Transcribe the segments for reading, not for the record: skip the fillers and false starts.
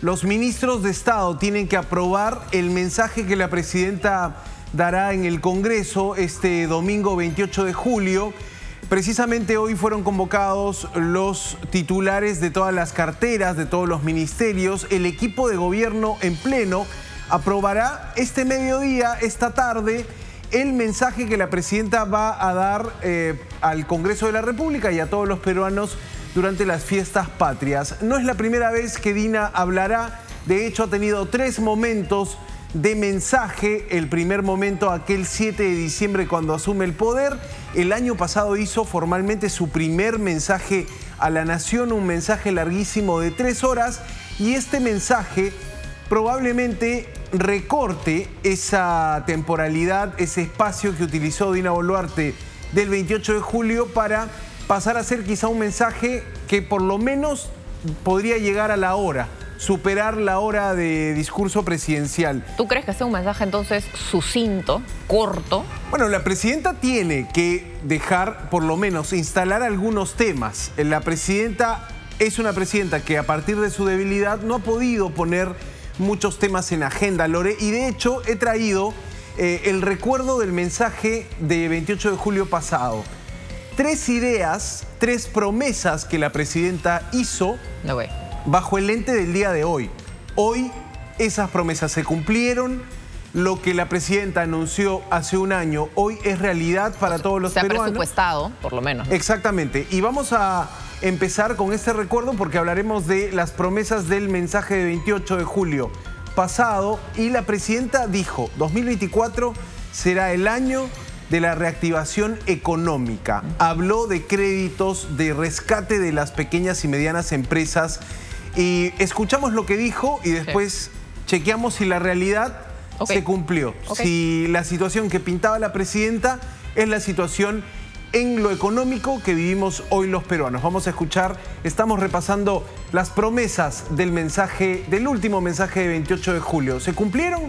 Los ministros de Estado tienen que aprobar el mensaje que la presidenta dará en el Congreso este domingo 28 de julio. Precisamente hoy fueron convocados los titulares de todas las carteras, de todos los ministerios. El equipo de gobierno en pleno aprobará este mediodía, esta tarde, el mensaje que la presidenta va a dar al Congreso de la República y a todos los peruanos durante las fiestas patrias. No es la primera vez que Dina hablará, de hecho ha tenido 3 momentos de mensaje. El primer momento aquel 7 de diciembre cuando asume el poder. El año pasado hizo formalmente su primer mensaje a la nación, un mensaje larguísimo de 3 horas, y este mensaje probablemente recorte esa temporalidad, ese espacio que utilizó Dina Boluarte del 28 de julio para pasar a ser quizá un mensaje que por lo menos podría llegar a la hora, superar la hora de discurso presidencial. ¿Tú crees que sea un mensaje entonces sucinto, corto? Bueno, la presidenta tiene que dejar, por lo menos, instalar algunos temas. La presidenta es una presidenta que a partir de su debilidad no ha podido poner muchos temas en agenda, Lore, y de hecho he traído el recuerdo del mensaje de 28 de julio pasado. 3 ideas, 3 promesas que la presidenta hizo bajo el lente del día de hoy. Hoy esas promesas se cumplieron. Lo que la presidenta anunció hace un año, hoy es realidad para todos los peruanos. Se ha presupuestado, por lo menos. Exactamente. Y vamos a empezar con este recuerdo porque hablaremos de las promesas del mensaje de 28 de julio pasado. Y la presidenta dijo, 2024 será el año de la reactivación económica. Habló de créditos, de rescate de las pequeñas y medianas empresas. Y escuchamos lo que dijo y después chequeamos si la realidad se cumplió. Si la situación que pintaba la presidenta es la situación en lo económico que vivimos hoy los peruanos. Vamos a escuchar, estamos repasando las promesas del mensaje, del último mensaje de 28 de julio. ¿Se cumplieron?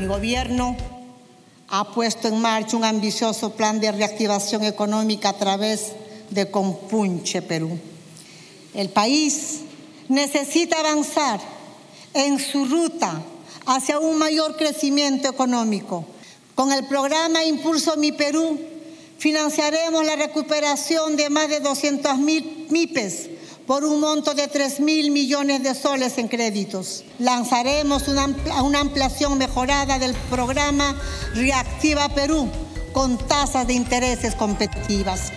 Mi gobierno ha puesto en marcha un ambicioso plan de reactivación económica a través de Compunche Perú. El país necesita avanzar en su ruta hacia un mayor crecimiento económico. Con el programa Impulso Mi Perú financiaremos la recuperación de más de 200.000 MIPES por un monto de 3.000 millones de soles en créditos. Lanzaremos una ampliación mejorada del programa Reactiva Perú con tasas de intereses competitivas.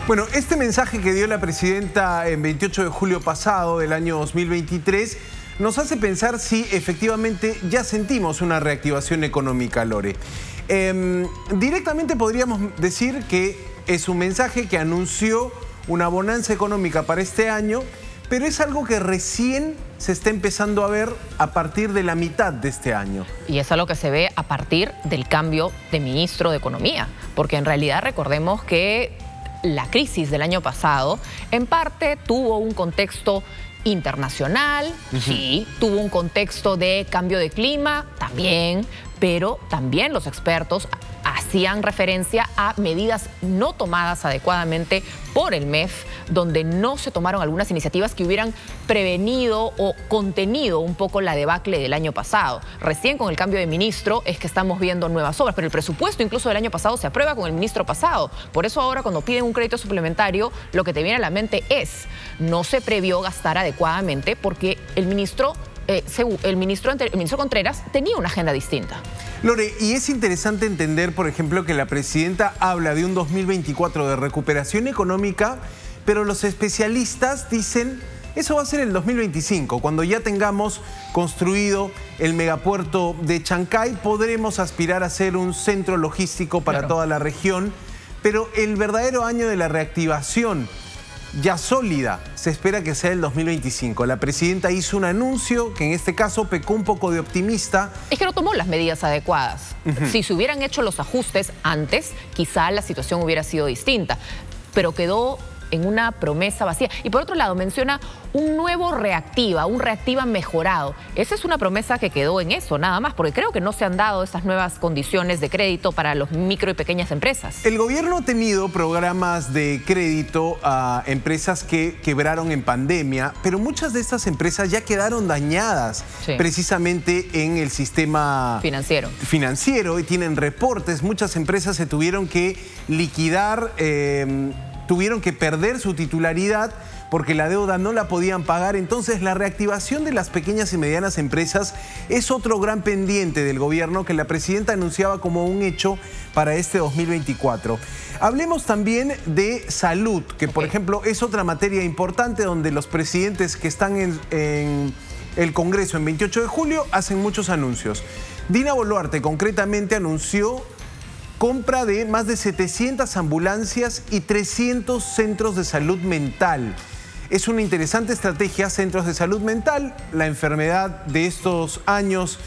Bueno, este mensaje que dio la presidenta en 28 de julio pasado del año 2023 nos hace pensar si efectivamente ya sentimos una reactivación económica, Lore. Directamente podríamos decir que es un mensaje que anunció una bonanza económica para este año, pero es algo que recién se está empezando a ver a partir de la mitad de este año. Y es algo que se ve a partir del cambio de ministro de Economía, porque en realidad recordemos que la crisis del año pasado en parte tuvo un contexto internacional, sí, tuvo un contexto de cambio de clima, también, pero también los expertos hacían referencia a medidas no tomadas adecuadamente por el MEF, donde no se tomaron algunas iniciativas que hubieran prevenido o contenido un poco la debacle del año pasado. Recién con el cambio de ministro es que estamos viendo nuevas obras, pero el presupuesto incluso del año pasado se aprueba con el ministro pasado. Por eso ahora cuando piden un crédito suplementario, lo que te viene a la mente es, no se previó gastar adecuadamente porque el ministro Contreras tenía una agenda distinta. Lore, y es interesante entender, por ejemplo, que la presidenta habla de un 2024 de recuperación económica, pero los especialistas dicen eso va a ser el 2025. Cuando ya tengamos construido el megapuerto de Chancay, podremos aspirar a ser un centro logístico para toda la región, pero el verdadero año de la reactivación ya sólida se espera que sea el 2025. La presidenta hizo un anuncio que en este caso pecó un poco de optimista. Es que no tomó las medidas adecuadas. Si se hubieran hecho los ajustes antes, quizá la situación hubiera sido distinta. Pero quedó en una promesa vacía. Y por otro lado, menciona un nuevo Reactiva, un Reactiva mejorado. Esa es una promesa que quedó en eso, nada más, porque creo que no se han dado esas nuevas condiciones de crédito para los micro y pequeñas empresas. El gobierno ha tenido programas de crédito a empresas que quebraron en pandemia, pero muchas de estas empresas ya quedaron dañadas precisamente en el sistema financiero y tienen reportes. Muchas empresas se tuvieron que liquidar, tuvieron que perder su titularidad porque la deuda no la podían pagar. Entonces, la reactivación de las pequeñas y medianas empresas es otro gran pendiente del gobierno que la presidenta anunciaba como un hecho para este 2024. Hablemos también de salud, que por ejemplo es otra materia importante donde los presidentes que están en el Congreso en 28 de julio hacen muchos anuncios. Dina Boluarte concretamente anunció compra de más de 700 ambulancias y 300 centros de salud mental. Es una interesante estrategia, centros de salud mental. La enfermedad de estos años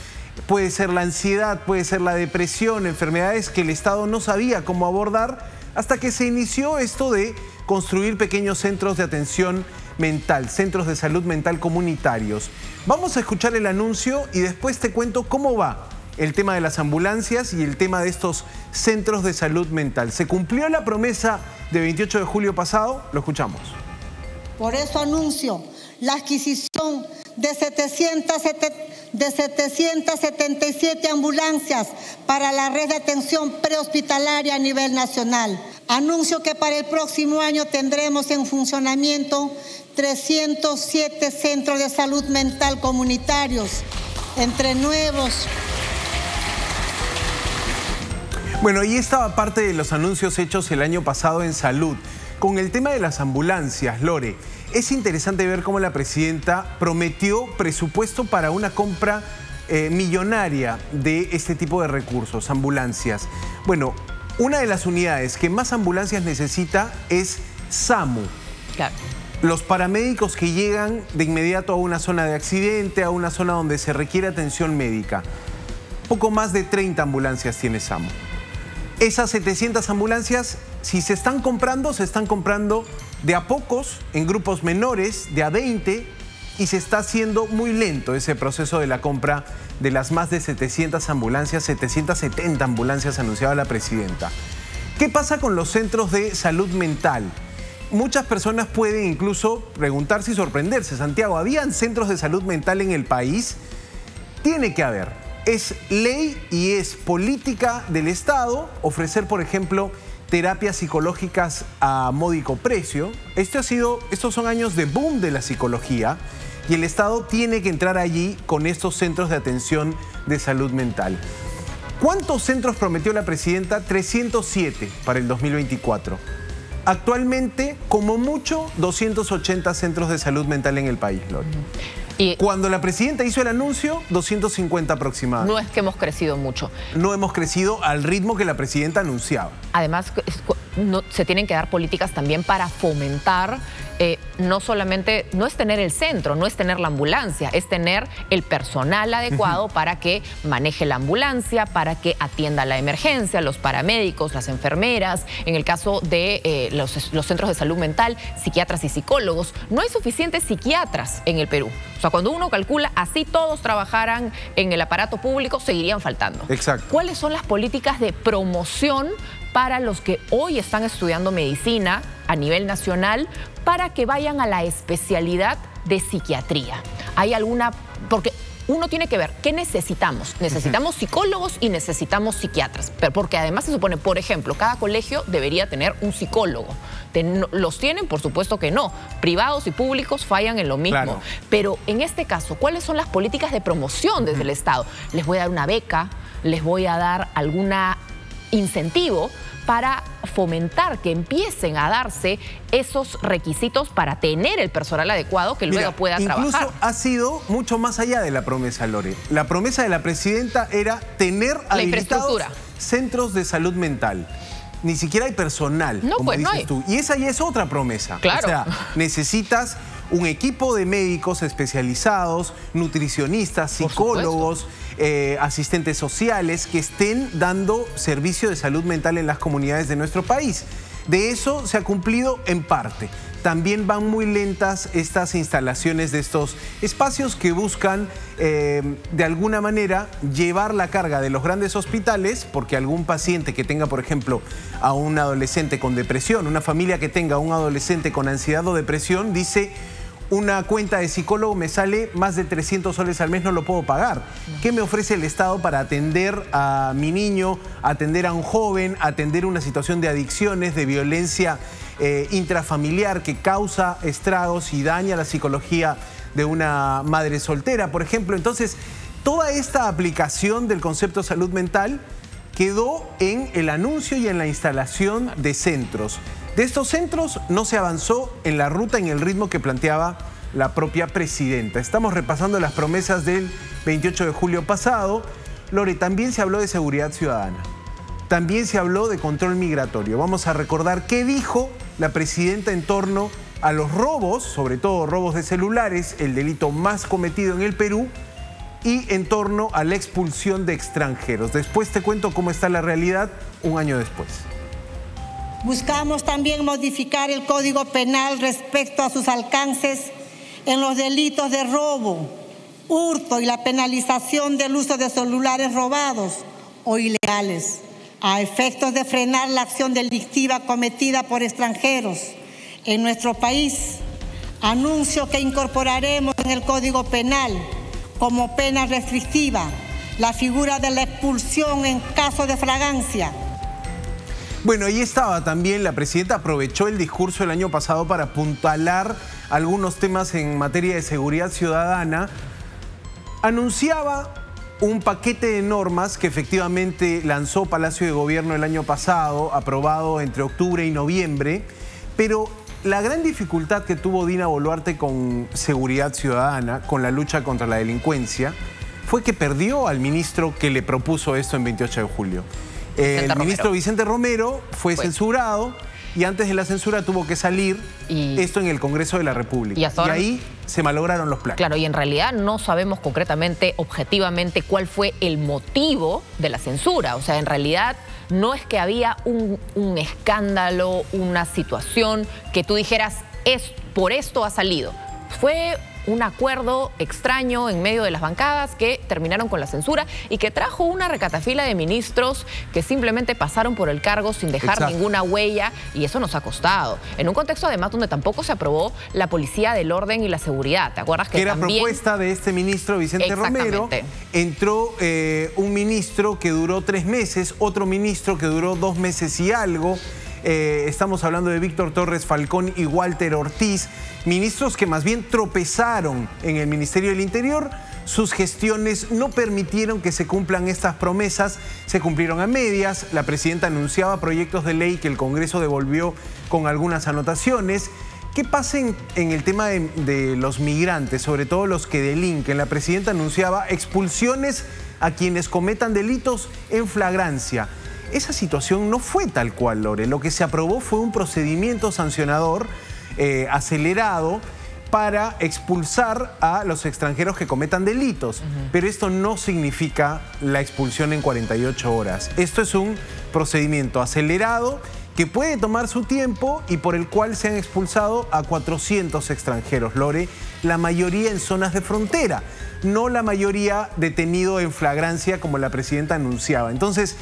puede ser la ansiedad, puede ser la depresión, enfermedades que el Estado no sabía cómo abordar hasta que se inició esto de construir pequeños centros de atención mental, centros de salud mental comunitarios. Vamos a escuchar el anuncio y después te cuento cómo va el tema de las ambulancias y el tema de estos centros de salud mental. ¿Se cumplió la promesa de 28 de julio pasado? Lo escuchamos. Por eso anuncio la adquisición de 777 ambulancias para la red de atención prehospitalaria a nivel nacional. Anuncio que para el próximo año tendremos en funcionamiento 307 centros de salud mental comunitarios, entre nuevos. Bueno, y estaba parte de los anuncios hechos el año pasado en salud. Con el tema de las ambulancias, Lore, es interesante ver cómo la presidenta prometió presupuesto para una compra millonaria de este tipo de recursos, ambulancias. Bueno, una de las unidades que más ambulancias necesita es SAMU. Claro. Los paramédicos que llegan de inmediato a una zona de accidente, a una zona donde se requiere atención médica. Poco más de 30 ambulancias tiene SAMU. Esas 700 ambulancias, si se están comprando de a pocos, en grupos menores, de a 20, y se está haciendo muy lento ese proceso de la compra de las más de 700 ambulancias, 770 ambulancias anunciaba la presidenta. ¿Qué pasa con los centros de salud mental? Muchas personas pueden incluso preguntarse y sorprenderse. Santiago, ¿habían centros de salud mental en el país? Tiene que haber. Es ley y es política del Estado ofrecer, por ejemplo, terapias psicológicas a módico precio. Estos son años de boom de la psicología y el Estado tiene que entrar allí con estos centros de atención de salud mental. ¿Cuántos centros prometió la presidenta? 307 para el 2024. Actualmente, como mucho, 280 centros de salud mental en el país, Lore. Y cuando la presidenta hizo el anuncio, 250 aproximadamente. No es que hemos crecido mucho. No hemos crecido al ritmo que la presidenta anunciaba. Además, se tienen que dar políticas también para fomentar, no solamente, no es tener el centro, no es tener la ambulancia, es tener el personal adecuado para que maneje la ambulancia, para que atienda la emergencia, los paramédicos, las enfermeras, en el caso de los centros de salud mental, psiquiatras y psicólogos. No hay suficientes psiquiatras en el Perú. O sea, cuando uno calcula, así todos trabajaran en el aparato público, seguirían faltando. Exacto. ¿Cuáles son las políticas de promoción para los que hoy están estudiando medicina a nivel nacional para que vayan a la especialidad de psiquiatría? ¿Hay alguna...? Porque uno tiene que ver, ¿qué necesitamos? Necesitamos psicólogos y necesitamos psiquiatras. Porque además se supone, por ejemplo, cada colegio debería tener un psicólogo. ¿Los tienen? Por supuesto que no. Privados y públicos fallan en lo mismo. Claro. Pero en este caso, ¿cuáles son las políticas de promoción desde el Estado? ¿Les voy a dar una beca? ¿Les voy a dar algún incentivo para fomentar que empiecen a darse esos requisitos para tener el personal adecuado que luego pueda trabajar? Incluso ha sido mucho más allá de la promesa, Lore. La promesa de la presidenta era tener habilitados centros de salud mental. Ni siquiera hay personal, como dices tú. Y esa ya es otra promesa. Claro. O sea, necesitas un equipo de médicos especializados, nutricionistas, psicólogos, asistentes sociales que estén dando servicio de salud mental en las comunidades de nuestro país. De eso se ha cumplido en parte. También van muy lentas estas instalaciones de estos espacios que buscan de alguna manera llevar la carga de los grandes hospitales, porque algún paciente que tenga, por ejemplo, a un adolescente con depresión, una familia que tenga a un adolescente con ansiedad o depresión, dice: una cuenta de psicólogo me sale más de 300 soles al mes, no lo puedo pagar. ¿Qué me ofrece el Estado para atender a mi niño, atender a un joven, atender una situación de adicciones, de violencia intrafamiliar que causa estragos y daña la psicología de una madre soltera, por ejemplo? Entonces, toda esta aplicación del concepto salud mental quedó en el anuncio y en la instalación de centros. De estos centros no se avanzó en la ruta, en el ritmo que planteaba la propia presidenta. Estamos repasando las promesas del 28 de julio pasado. Lore, también se habló de seguridad ciudadana. También se habló de control migratorio. Vamos a recordar qué dijo la presidenta en torno a los robos, sobre todo robos de celulares, el delito más cometido en el Perú, y en torno a la expulsión de extranjeros. Después te cuento cómo está la realidad un año después. Buscamos también modificar el Código Penal respecto a sus alcances en los delitos de robo, hurto y la penalización del uso de celulares robados o ilegales, a efectos de frenar la acción delictiva cometida por extranjeros en nuestro país. Anuncio que incorporaremos en el Código Penal como pena restrictiva la figura de la expulsión en caso de flagrancia. Bueno, ahí estaba también, la presidenta aprovechó el discurso el año pasado para apuntalar algunos temas en materia de seguridad ciudadana. Anunciaba un paquete de normas que efectivamente lanzó Palacio de Gobierno el año pasado, aprobado entre octubre y noviembre, pero la gran dificultad que tuvo Dina Boluarte con seguridad ciudadana, con la lucha contra la delincuencia, fue que perdió al ministro que le propuso esto en 28 de julio. El ministro Vicente Romero fue censurado y antes de la censura tuvo que salir esto en el Congreso de la República. Y ahí se malograron los planes. Claro, y en realidad no sabemos concretamente, objetivamente, cuál fue el motivo de la censura. O sea, en realidad no es que había un escándalo, una situación que tú dijeras, por esto ha salido. Fue un acuerdo extraño en medio de las bancadas que terminaron con la censura y que trajo una recatafila de ministros que simplemente pasaron por el cargo sin dejar ninguna huella, y eso nos ha costado. En un contexto además donde tampoco se aprobó la policía del orden y la seguridad. ¿Te acuerdas que era también propuesta de este ministro Vicente Romero? Entró un ministro que duró 3 meses, otro ministro que duró 2 meses y algo. Estamos hablando de Víctor Torres Falcón y Walter Ortiz, ministros que más bien tropezaron en el Ministerio del Interior. Sus gestiones no permitieron que se cumplan estas promesas, se cumplieron a medias. La presidenta anunciaba proyectos de ley que el Congreso devolvió con algunas anotaciones. ¿Qué pasa en el tema de los migrantes, sobre todo los que delinquen? La presidenta anunciaba expulsiones a quienes cometan delitos en flagrancia. Esa situación no fue tal cual, Lore. Lo que se aprobó fue un procedimiento sancionador acelerado para expulsar a los extranjeros que cometan delitos. Pero esto no significa la expulsión en 48 horas. Esto es un procedimiento acelerado que puede tomar su tiempo y por el cual se han expulsado a 400 extranjeros, Lore, la mayoría en zonas de frontera, no la mayoría detenido en flagrancia como la presidenta anunciaba. Entonces,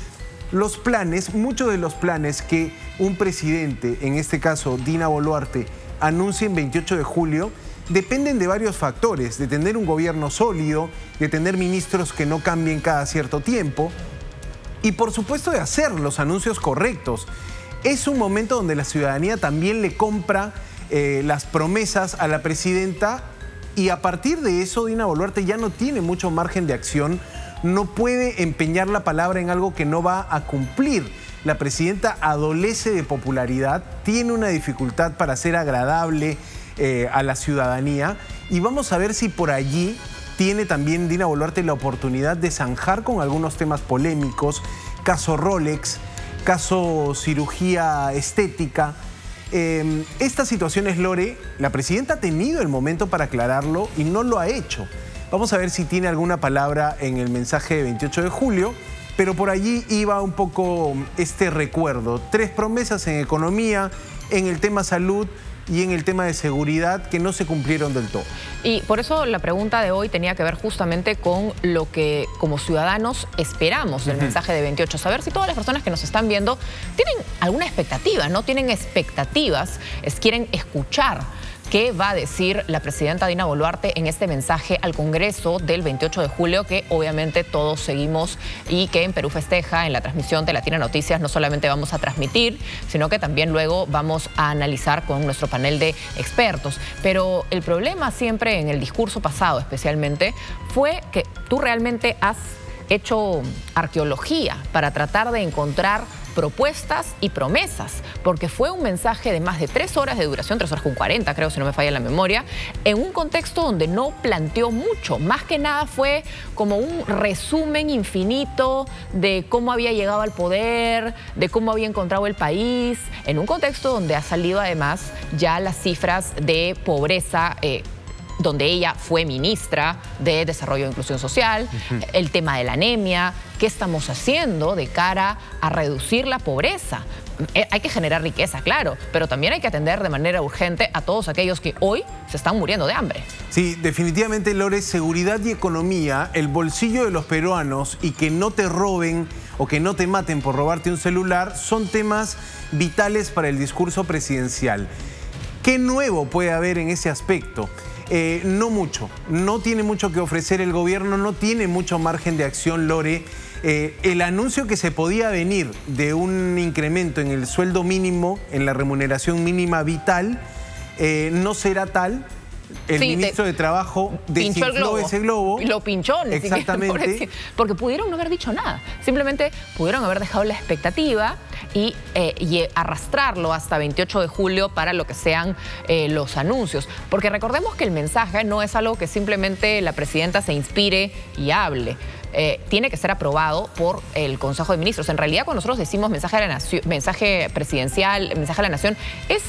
los planes, muchos de los planes que un presidente, en este caso Dina Boluarte, anuncia en 28 de julio, dependen de varios factores, de tener un gobierno sólido, de tener ministros que no cambien cada cierto tiempo y por supuesto de hacer los anuncios correctos. Es un momento donde la ciudadanía también le compra las promesas a la presidenta y a partir de eso Dina Boluarte ya no tiene mucho margen de acción. No puede empeñar la palabra en algo que no va a cumplir. La presidenta adolece de popularidad, tiene una dificultad para ser agradable a la ciudadanía y vamos a ver si por allí tiene también Dina Boluarte la oportunidad de zanjar con algunos temas polémicos, caso Rolex, caso cirugía estética. Estas situaciones, Lore, la presidenta ha tenido el momento para aclararlo y no lo ha hecho. Vamos a ver si tiene alguna palabra en el mensaje de 28 de julio. pero por allí iba un poco este recuerdo. 3 promesas en economía, en el tema salud y en el tema de seguridad que no se cumplieron del todo. Y por eso la pregunta de hoy tenía que ver justamente con lo que como ciudadanos esperamos del mensaje de 28. Saber si todas las personas que nos están viendo tienen alguna expectativa, no tienen expectativas, quieren escuchar qué va a decir la presidenta Dina Boluarte en este mensaje al Congreso del 28 de julio, que obviamente todos seguimos y que en Perú Festeja, en la transmisión de Latina Noticias, no solamente vamos a transmitir, sino que también luego vamos a analizar con nuestro panel de expertos. Pero el problema siempre en el discurso pasado especialmente fue que tú realmente has hecho arqueología para tratar de encontrar propuestas y promesas, porque fue un mensaje de más de 3 horas de duración, 3 horas con 40, creo, si no me falla la memoria, en un contexto donde no planteó mucho. Más que nada fue como un resumen infinito de cómo había llegado al poder, de cómo había encontrado el país, en un contexto donde ha salido además ya las cifras de pobreza, donde ella fue ministra de Desarrollo e Inclusión Social, el tema de la anemia, qué estamos haciendo de cara a reducir la pobreza. Hay que generar riqueza, claro, pero también hay que atender de manera urgente a todos aquellos que hoy se están muriendo de hambre. Sí, definitivamente, Lore, seguridad y economía, el bolsillo de los peruanos y que no te roben o que no te maten por robarte un celular son temas vitales para el discurso presidencial. ¿Qué nuevo puede haber en ese aspecto? No mucho, no tiene mucho que ofrecer el gobierno, no tiene mucho margen de acción, Lore. El anuncio que se podía venir de un incremento en el sueldo mínimo, en la remuneración mínima vital, no será tal. El ministro de Trabajo desinfló ese globo. Lo pinchó, ni exactamente. Siquiera, porque pudieron no haber dicho nada. Simplemente pudieron haber dejado la expectativa y arrastrarlo hasta 28 de julio para lo que sean los anuncios. Porque recordemos que el mensaje no es algo que simplemente la presidenta se inspire y hable. Tiene que ser aprobado por el Consejo de Ministros. En realidad, cuando nosotros decimos mensaje a la nación, mensaje presidencial, mensaje a la nación,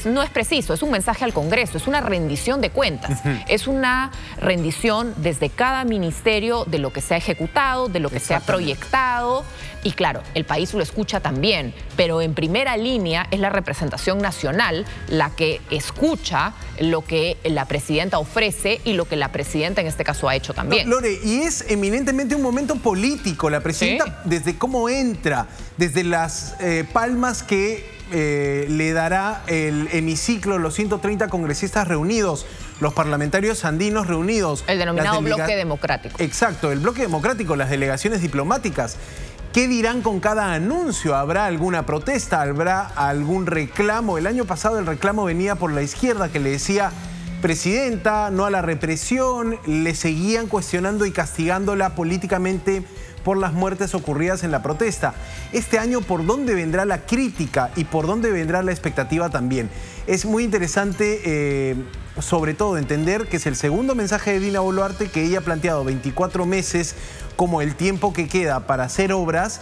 no es preciso, es un mensaje al Congreso, es una rendición de cuentas, es una rendición desde cada ministerio de lo que se ha ejecutado, de lo que se ha proyectado. Y claro, el país lo escucha también, pero en primera línea es la representación nacional la que escucha lo que la presidenta ofrece y lo que la presidenta en este caso ha hecho también. No, Lore, y es eminentemente un momento político. La presidenta, desde cómo entra, desde las palmas que le dará el hemiciclo, los 130 congresistas reunidos, los parlamentarios andinos reunidos. El denominado bloque democrático. Exacto, el bloque democrático, las delegaciones diplomáticas. ¿Qué dirán con cada anuncio? ¿Habrá alguna protesta? ¿Habrá algún reclamo? El año pasado el reclamo venía por la izquierda que le decía: presidenta, no a la represión. Le seguían cuestionando y castigándola políticamente por las muertes ocurridas en la protesta. Este año, ¿por dónde vendrá la crítica y por dónde vendrá la expectativa también? Es muy interesante, sobre todo, entender que es el segundo mensaje de Dina Boluarte, que ella ha planteado 24 meses como el tiempo que queda para hacer obras,